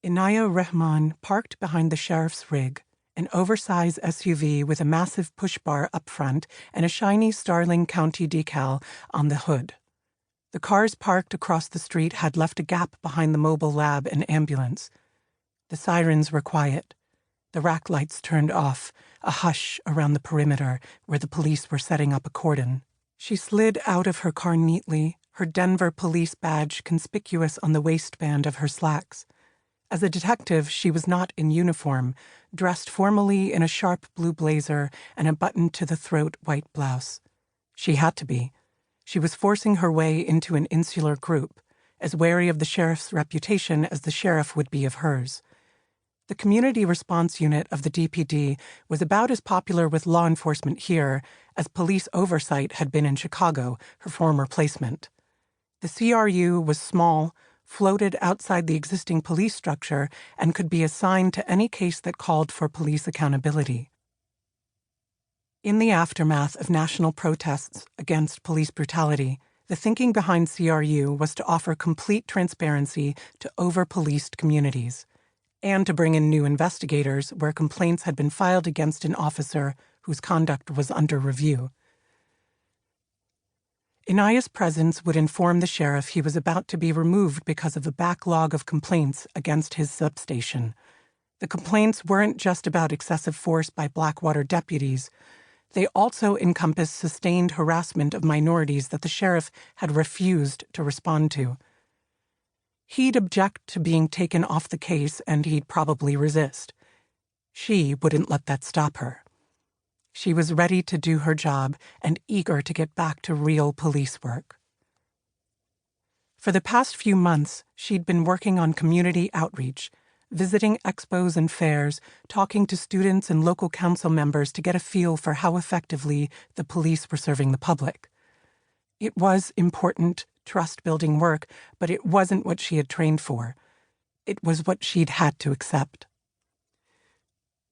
Inaya Rahman parked behind the sheriff's rig, an oversized SUV with a massive push bar up front and a shiny Starling County decal on the hood. The cars parked across the street had left a gap behind the mobile lab and ambulance. The sirens were quiet. The rack lights turned off, a hush around the perimeter where the police were setting up a cordon. She slid out of her car neatly, her Denver police badge conspicuous on the waistband of her slacks. As a detective, she was not in uniform, dressed formally in a sharp blue blazer and a button-to-the-throat white blouse. She had to be. She was forcing her way into an insular group, as wary of the sheriff's reputation as the sheriff would be of hers. The Community Response Unit of the DPD was about as popular with law enforcement here as police oversight had been in Chicago, her former placement. The CRU was small, floated outside the existing police structure, and could be assigned to any case that called for police accountability. In the aftermath of national protests against police brutality, the thinking behind CRU was to offer complete transparency to over-policed communities, and to bring in new investigators where complaints had been filed against an officer whose conduct was under review. Inaya's presence would inform the sheriff he was about to be removed because of a backlog of complaints against his substation. The complaints weren't just about excessive force by Blackwater deputies. They also encompassed sustained harassment of minorities that the sheriff had refused to respond to. He'd object to being taken off the case, and he'd probably resist. She wouldn't let that stop her. She was ready to do her job and eager to get back to real police work. For the past few months, she'd been working on community outreach, visiting expos and fairs, talking to students and local council members to get a feel for how effectively the police were serving the public. It was important, trust-building work, but it wasn't what she had trained for. It was what she'd had to accept.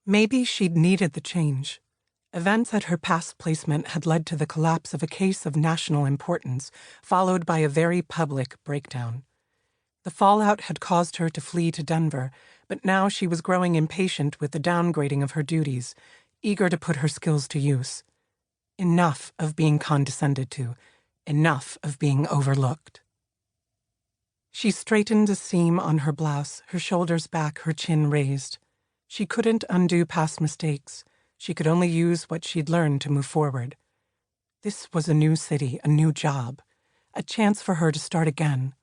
Maybe she'd needed the change. Events at her past placement had led to the collapse of a case of national importance, followed by a very public breakdown. The fallout had caused her to flee to Denver, but now she was growing impatient with the downgrading of her duties, eager to put her skills to use. Enough of being condescended to. Enough of being overlooked. She straightened a seam on her blouse, her shoulders back, her chin raised. She couldn't undo past mistakes. She could only use what she'd learned to move forward. This was a new city, a new job, a chance for her to start again.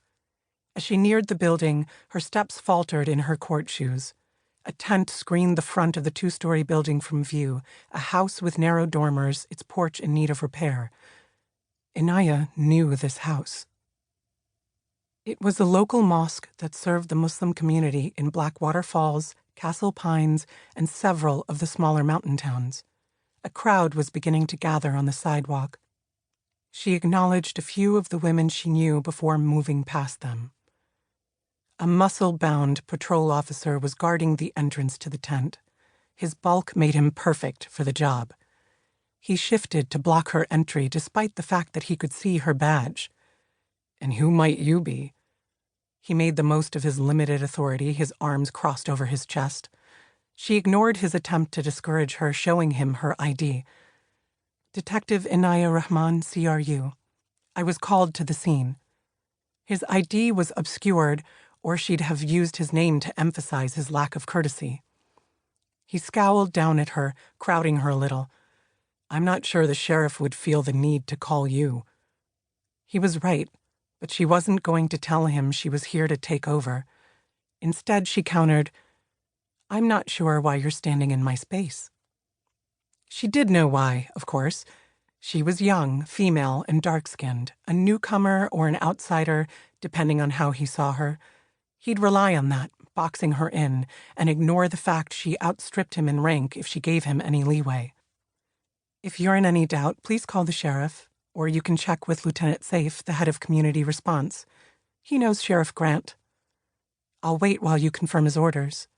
As she neared the building, her steps faltered in her court shoes. A tent screened the front of the two-story building from view, a house with narrow dormers, its porch in need of repair. Inaya knew this house. It was a local mosque that served the Muslim community in Blackwater Falls, Castle Pines, and several of the smaller mountain towns. A crowd was beginning to gather on the sidewalk. She acknowledged a few of the women she knew before moving past them. A muscle-bound patrol officer was guarding the entrance to the tent. His bulk made him perfect for the job. He shifted to block her entry despite the fact that he could see her badge. "And who might you be?" He made the most of his limited authority, his arms crossed over his chest. She ignored his attempt to discourage her, showing him her ID. "Detective Inaya Rahman, CRU. I was called to the scene." His ID was obscured, or she'd have used his name to emphasize his lack of courtesy. He scowled down at her, crowding her a little. "I'm not sure the sheriff would feel the need to call you." He was right, but she wasn't going to tell him she was here to take over. Instead, she countered, "I'm not sure why you're standing in my space." She did know why, of course. She was young, female, and dark-skinned, a newcomer or an outsider, depending on how he saw her. He'd rely on that, boxing her in, and ignore the fact she outstripped him in rank if she gave him any leeway. "If you're in any doubt, please call the sheriff, or you can check with Lieutenant Seif, the head of community response. He knows Sheriff Grant." "I'll wait while you confirm his orders."